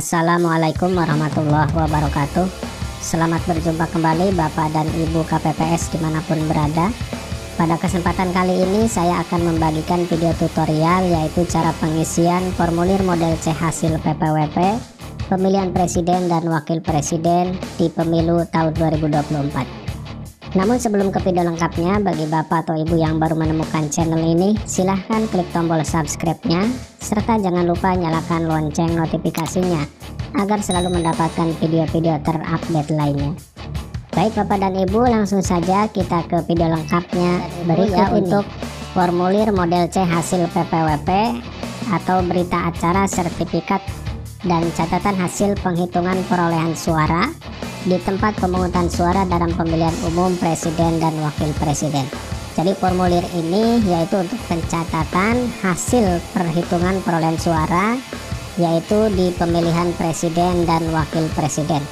Assalamualaikum warahmatullahi wabarakatuh. Selamat berjumpa kembali Bapak dan Ibu KPPS dimanapun berada. Pada kesempatan kali ini saya akan membagikan video tutorial, yaitu cara pengisian formulir model C hasil PPWP pemilihan presiden dan wakil presiden di pemilu tahun 2024. Namun sebelum ke video lengkapnya, bagi Bapak atau Ibu yang baru menemukan channel ini, silahkan klik tombol subscribe-nya, serta jangan lupa nyalakan lonceng notifikasinya, agar selalu mendapatkan video-video terupdate lainnya. Baik Bapak dan Ibu, langsung saja kita ke video lengkapnya. Berikut untuk formulir model C hasil PPWP atau berita acara sertifikat dan catatan hasil penghitungan perolehan suara di tempat pemungutan suara dalam pemilihan umum presiden dan wakil presiden. Jadi formulir ini yaitu untuk pencatatan hasil perhitungan perolehan suara, yaitu di pemilihan presiden dan wakil presiden.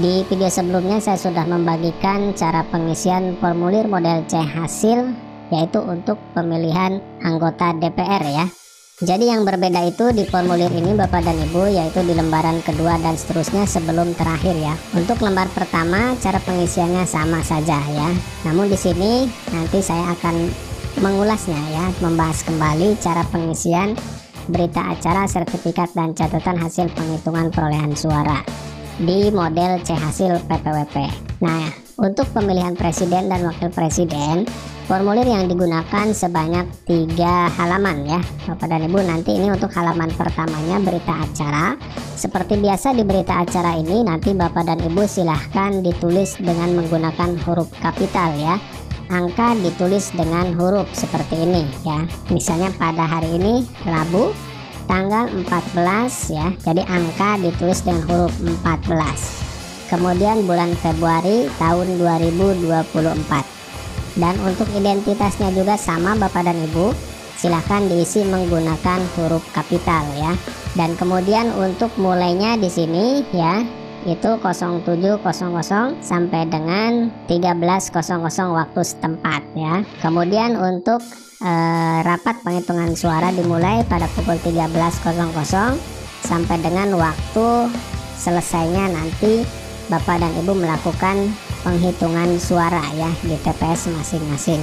Di video sebelumnya saya sudah membagikan cara pengisian formulir model C hasil, yaitu untuk pemilihan anggota DPR ya. Jadi yang berbeda itu di formulir ini Bapak dan Ibu, yaitu di lembaran kedua dan seterusnya sebelum terakhir ya. Untuk lembar pertama cara pengisiannya sama saja ya. Namun di sini nanti saya akan mengulasnya ya, membahas kembali cara pengisian berita acara sertifikat dan catatan hasil penghitungan perolehan suara di model C hasil PPWP. Nah, untuk pemilihan presiden dan wakil presiden, formulir yang digunakan sebanyak 3 halaman ya Bapak dan Ibu. Nanti ini untuk halaman pertamanya berita acara. Seperti biasa di berita acara ini nanti Bapak dan Ibu silahkan ditulis dengan menggunakan huruf kapital ya. Angka ditulis dengan huruf seperti ini ya. Misalnya pada hari ini Rabu tanggal 14 ya. Jadi angka ditulis dengan huruf 14. Kemudian bulan Februari tahun 2024. Dan untuk identitasnya juga sama Bapak dan Ibu, silahkan diisi menggunakan huruf kapital ya. Dan kemudian untuk mulainya di sini ya, itu 07.00 sampai dengan 13.00 waktu setempat ya. Kemudian untuk rapat penghitungan suara dimulai pada pukul 13.00 sampai dengan waktu selesainya nanti Bapak dan Ibu melakukan penghitungan suara ya di TPS masing-masing.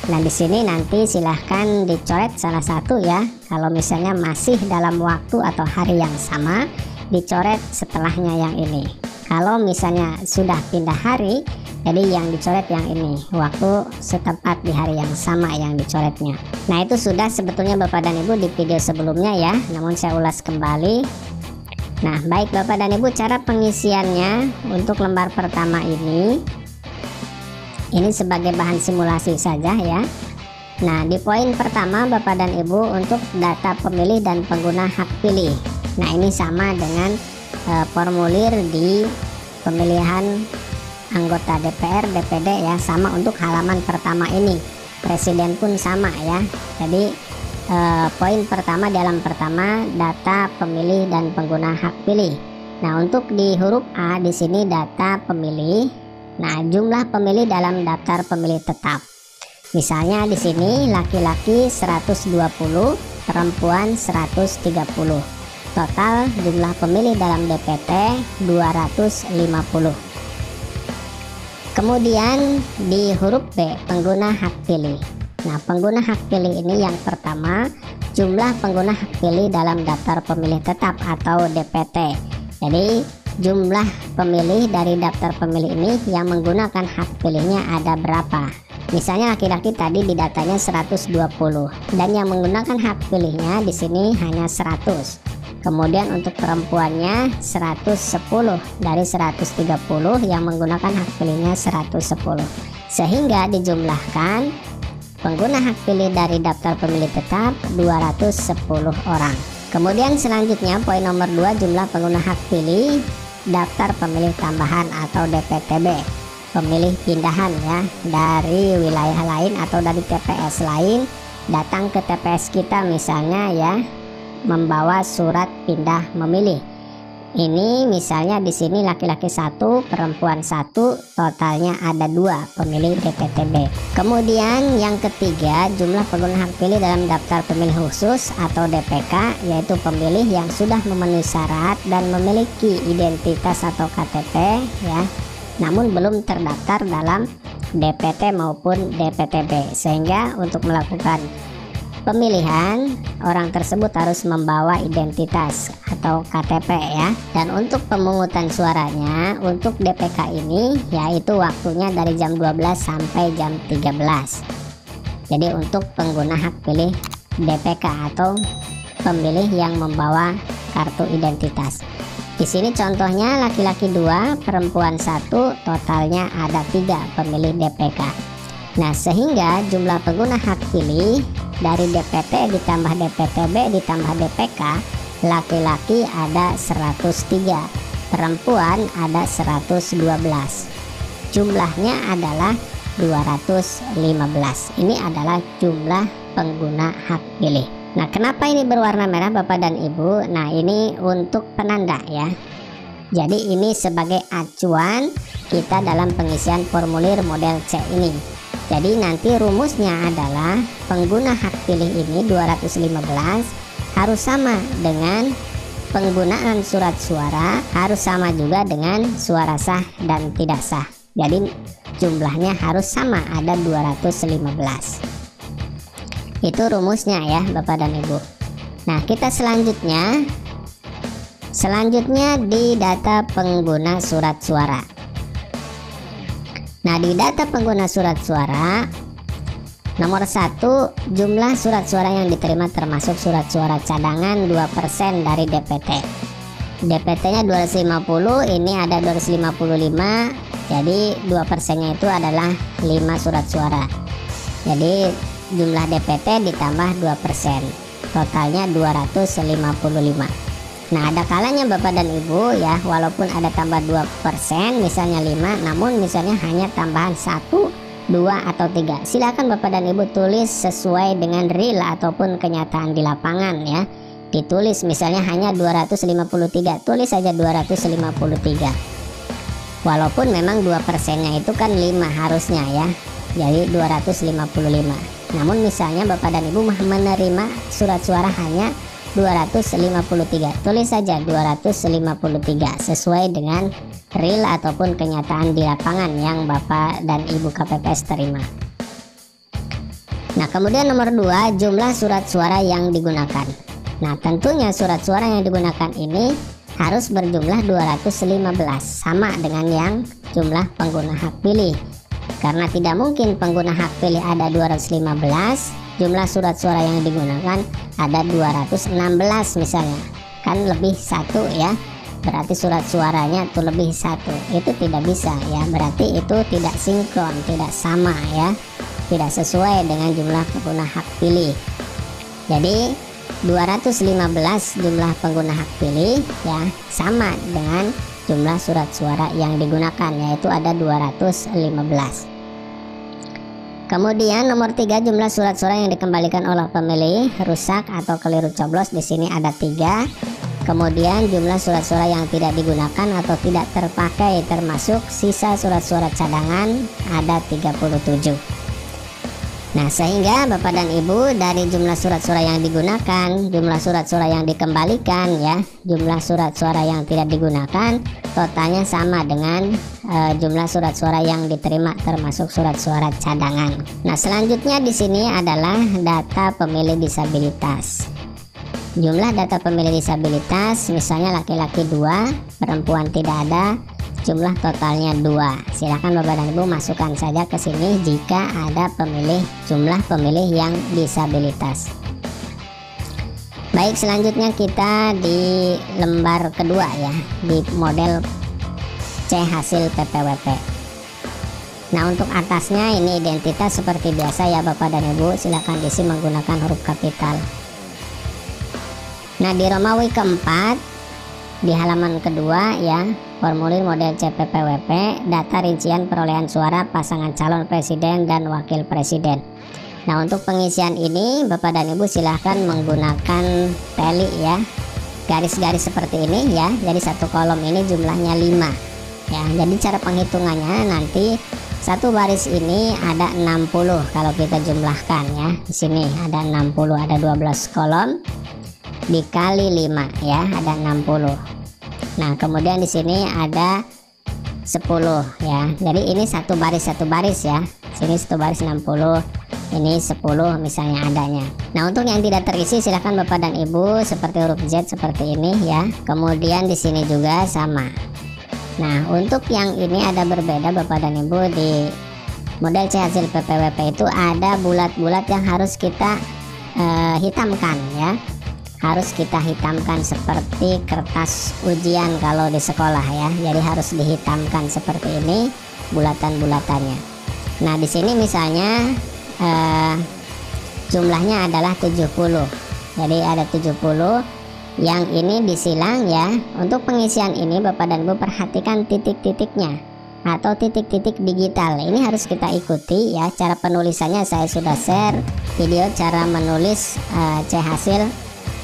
Nah di sini nanti silahkan dicoret salah satu ya. Kalau misalnya masih dalam waktu atau hari yang sama, dicoret setelahnya yang ini. Kalau misalnya sudah pindah hari, jadi yang dicoret yang ini, waktu setempat di hari yang sama yang dicoretnya. Nah itu sudah sebetulnya Bapak dan Ibu di video sebelumnya ya, namun saya ulas kembali. Nah baik Bapak dan Ibu, cara pengisiannya untuk lembar pertama ini sebagai bahan simulasi saja ya. Nah di poin pertama Bapak dan Ibu untuk data pemilih dan pengguna hak pilih. Nah ini sama dengan formulir di pemilihan anggota DPR, DPD ya, sama untuk halaman pertama ini. Presiden pun sama ya. Jadi poin pertama dalam pertama data pemilih dan pengguna hak pilih. Nah untuk di huruf A di sini data pemilih. Nah jumlah pemilih dalam daftar pemilih tetap. Misalnya di sini laki-laki 120, perempuan 130. Total jumlah pemilih dalam DPT 250. Kemudian di huruf B pengguna hak pilih. Nah pengguna hak pilih ini yang pertama jumlah pengguna hak pilih dalam daftar pemilih tetap atau DPT. Jadi jumlah pemilih dari daftar pemilih ini yang menggunakan hak pilihnya ada berapa. Misalnya laki-laki tadi di datanya 120 dan yang menggunakan hak pilihnya di sini hanya 100. Kemudian untuk perempuannya 110 dari 130 yang menggunakan hak pilihnya 110. Sehingga dijumlahkan pengguna hak pilih dari daftar pemilih tetap 210 orang. Kemudian selanjutnya poin nomor 2 jumlah pengguna hak pilih daftar pemilih tambahan atau DPTB. Pemilih pindahan ya dari wilayah lain atau dari TPS lain datang ke TPS kita misalnya ya, membawa surat pindah memilih. Ini misalnya di sini laki-laki 1, perempuan 1, totalnya ada 2 pemilih DPTB. Kemudian yang ketiga, jumlah pengguna hak pilih dalam daftar pemilih khusus atau DPK, yaitu pemilih yang sudah memenuhi syarat dan memiliki identitas atau KTP ya, namun belum terdaftar dalam DPT maupun DPTB. Sehingga untuk melakukan pemilihan, orang tersebut harus membawa identitas atau KTP ya. Dan untuk pemungutan suaranya untuk DPK ini yaitu waktunya dari jam 12 sampai jam 13. Jadi untuk pengguna hak pilih DPK atau pemilih yang membawa kartu identitas. Di sini contohnya laki-laki 2, perempuan 1, totalnya ada 3 pemilih DPK. Nah, sehingga jumlah pengguna hak pilih dari DPT ditambah DPTB ditambah DPK, laki-laki ada 103, perempuan ada 112. Jumlahnya adalah 215. Ini adalah jumlah pengguna hak pilih. Nah, kenapa ini berwarna merah Bapak dan Ibu? Nah, ini untuk penanda ya. Jadi ini sebagai acuan kita dalam pengisian formulir model C ini. Jadi nanti rumusnya adalah pengguna hak pilih ini 215 harus sama dengan penggunaan surat suara, harus sama juga dengan suara sah dan tidak sah. Jadi jumlahnya harus sama, ada 215. Itu rumusnya ya Bapak dan Ibu. Nah, kita selanjutnya di data pengguna surat suara. Nah, di data pengguna surat suara nomor 1, jumlah surat suara yang diterima termasuk surat suara cadangan 2% dari DPT. DPT nya 250, ini ada 255, jadi 2%-nya itu adalah 5 surat suara. Jadi jumlah DPT ditambah 2%, totalnya 255. Nah, ada kalanya Bapak dan Ibu ya, walaupun ada tambah 2%, misalnya 5, namun misalnya hanya tambahan 1, 2, atau 3. Silakan Bapak dan Ibu tulis sesuai dengan real ataupun kenyataan di lapangan ya. Ditulis misalnya hanya 253, tulis saja 253. Walaupun memang 2%-nya itu kan 5 harusnya ya, jadi 255. Namun misalnya Bapak dan Ibu menerima surat suara hanya 253, tulis saja 253 sesuai dengan real ataupun kenyataan di lapangan yang Bapak dan Ibu KPPS terima. Nah, kemudian nomor 2, jumlah surat suara yang digunakan. Nah, tentunya surat suara yang digunakan ini harus berjumlah 215, sama dengan yang jumlah pengguna hak pilih. Karena tidak mungkin pengguna hak pilih ada 215, jumlah surat suara yang digunakan ada 216 misalnya, kan lebih 1 ya, berarti surat suaranya itu lebih 1, itu tidak bisa ya, berarti itu tidak sinkron, tidak sama ya, tidak sesuai dengan jumlah pengguna hak pilih. Jadi 215 jumlah pengguna hak pilih ya, sama dengan jumlah surat suara yang digunakan, yaitu ada 215. Kemudian nomor 3, jumlah surat suara yang dikembalikan oleh pemilih rusak atau keliru coblos, di sini ada 3. Kemudian jumlah surat suara yang tidak digunakan atau tidak terpakai termasuk sisa surat suara cadangan ada 37. Nah, sehingga Bapak dan Ibu dari jumlah surat suara yang digunakan, jumlah surat suara yang dikembalikan ya, jumlah surat suara yang tidak digunakan, totalnya sama dengan jumlah surat suara yang diterima termasuk surat suara cadangan. Nah, selanjutnya di sini adalah data pemilih disabilitas. Jumlah data pemilih disabilitas, misalnya laki-laki 2, perempuan tidak ada, jumlah totalnya 2. Silakan Bapak dan Ibu masukkan saja ke sini jika ada jumlah pemilih yang disabilitas. Baik, selanjutnya kita di lembar kedua ya, di model C hasil PPWP. Nah, untuk atasnya ini identitas seperti biasa ya Bapak dan Ibu, silakan diisi menggunakan huruf kapital. Nah, di Romawi keempat di halaman kedua ya, formulir model CPPWP, data rincian perolehan suara pasangan calon presiden dan wakil presiden. Nah, untuk pengisian ini Bapak dan Ibu silahkan menggunakan teli ya, garis-garis seperti ini ya. Jadi satu kolom ini jumlahnya 5 ya. Jadi cara penghitungannya nanti satu baris ini ada 60 kalau kita jumlahkan ya. Di sini ada 60, ada 12 kolom dikali 5 ya, ada 60. Nah, kemudian di sini ada 10 ya. Jadi ini satu baris ya. Sini satu baris 60, ini 10 misalnya adanya. Nah, untuk yang tidak terisi silahkan Bapak dan Ibu seperti huruf Z seperti ini ya. Kemudian di sini juga sama. Nah, untuk yang ini ada berbeda Bapak dan Ibu. Di model C hasil PPWP itu ada bulat-bulat yang harus kita hitamkan ya. Harus kita hitamkan seperti kertas ujian kalau di sekolah ya. Jadi harus dihitamkan seperti ini bulatan-bulatannya. Nah, di sini misalnya jumlahnya adalah 70. Jadi ada 70. Yang ini disilang ya. Untuk pengisian ini Bapak dan Ibu perhatikan titik-titiknya atau titik-titik digital. Ini harus kita ikuti ya. Cara penulisannya saya sudah share video cara menulis C hasil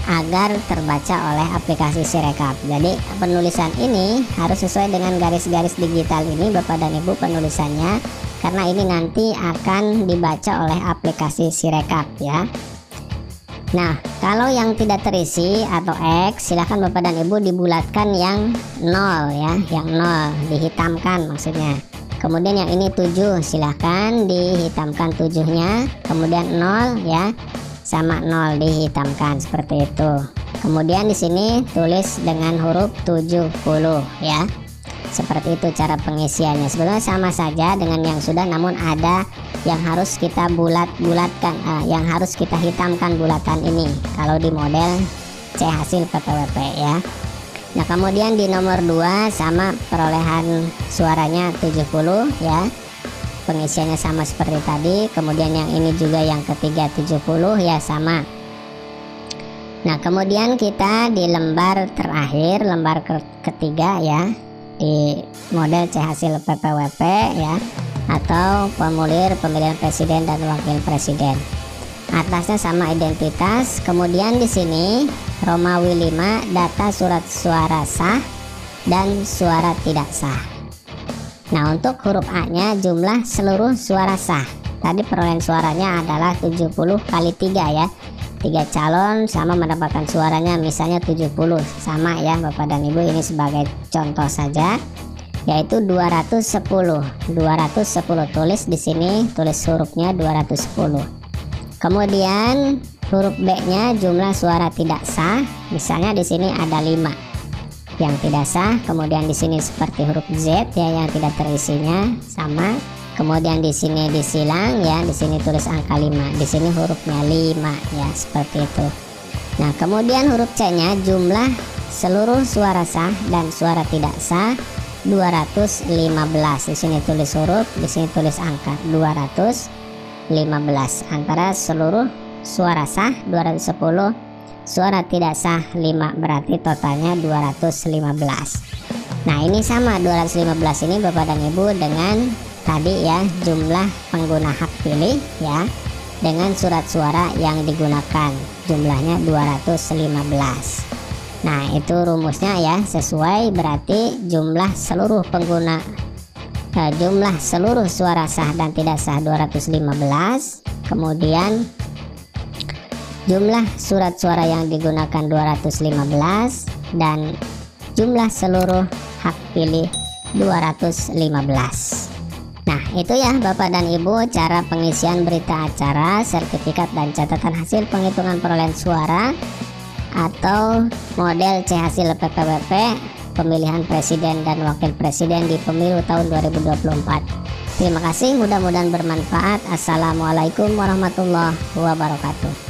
agar terbaca oleh aplikasi Sirekap. Jadi penulisan ini harus sesuai dengan garis-garis digital ini Bapak dan Ibu penulisannya, karena ini nanti akan dibaca oleh aplikasi Sirekap ya. Nah, kalau yang tidak terisi atau X, silahkan Bapak dan Ibu dibulatkan yang 0 ya, yang 0 dihitamkan maksudnya. Kemudian yang ini 7, silahkan dihitamkan 7-nya, kemudian 0 ya, sama 0 dihitamkan seperti itu. Kemudian di sini tulis dengan huruf 70 ya. Seperti itu cara pengisiannya. Sebenarnya sama saja dengan yang sudah, namun ada yang harus kita bulat-bulatkan, yang harus kita hitamkan bulatan ini kalau di model C hasil PPWP ya. Nah, kemudian di nomor 2 sama perolehan suaranya 70 ya. Pengisiannya sama seperti tadi. Kemudian yang ini juga yang ketiga 70 ya, sama. Nah, kemudian kita di lembar terakhir, lembar ketiga ya, di model C hasil PPWP ya, atau formulir pemilihan presiden dan wakil presiden. Atasnya sama identitas. Kemudian di sini Romawi 5 data surat suara sah dan suara tidak sah. Nah, untuk huruf A-nya jumlah seluruh suara sah. Tadi perolehan suaranya adalah 70 kali 3 ya. 3 calon sama mendapatkan suaranya misalnya 70. Sama ya Bapak dan Ibu, ini sebagai contoh saja. Yaitu 210. 210 tulis di sini, tulis hurufnya 210. Kemudian huruf B-nya jumlah suara tidak sah. Misalnya di sini ada 5 yang tidak sah. Kemudian di sini seperti huruf Z ya, yang tidak terisinya sama. Kemudian di sini disilang ya, di sini tulis angka 5, di sini hurufnya 5 ya, seperti itu. Nah, kemudian huruf C-nya jumlah seluruh suara sah dan suara tidak sah 215. Di sini tulis huruf, di sini tulis angka 215. Antara seluruh suara sah 210, suara tidak sah 5, berarti totalnya 215. Nah, ini sama 215 ini Bapak dan Ibu dengan tadi ya, jumlah pengguna hak pilih ya, dengan surat suara yang digunakan jumlahnya 215. Nah, itu rumusnya ya, sesuai, berarti jumlah seluruh pengguna jumlah seluruh suara sah dan tidak sah 215. Kemudian jumlah surat suara yang digunakan 215 dan jumlah seluruh hak pilih 215. Nah, itu ya Bapak dan Ibu cara pengisian berita acara, sertifikat dan catatan hasil penghitungan perolehan suara atau model C hasil PPWP pemilihan presiden dan wakil presiden di pemilu tahun 2024. Terima kasih, mudah-mudahan bermanfaat. Assalamualaikum warahmatullahi wabarakatuh.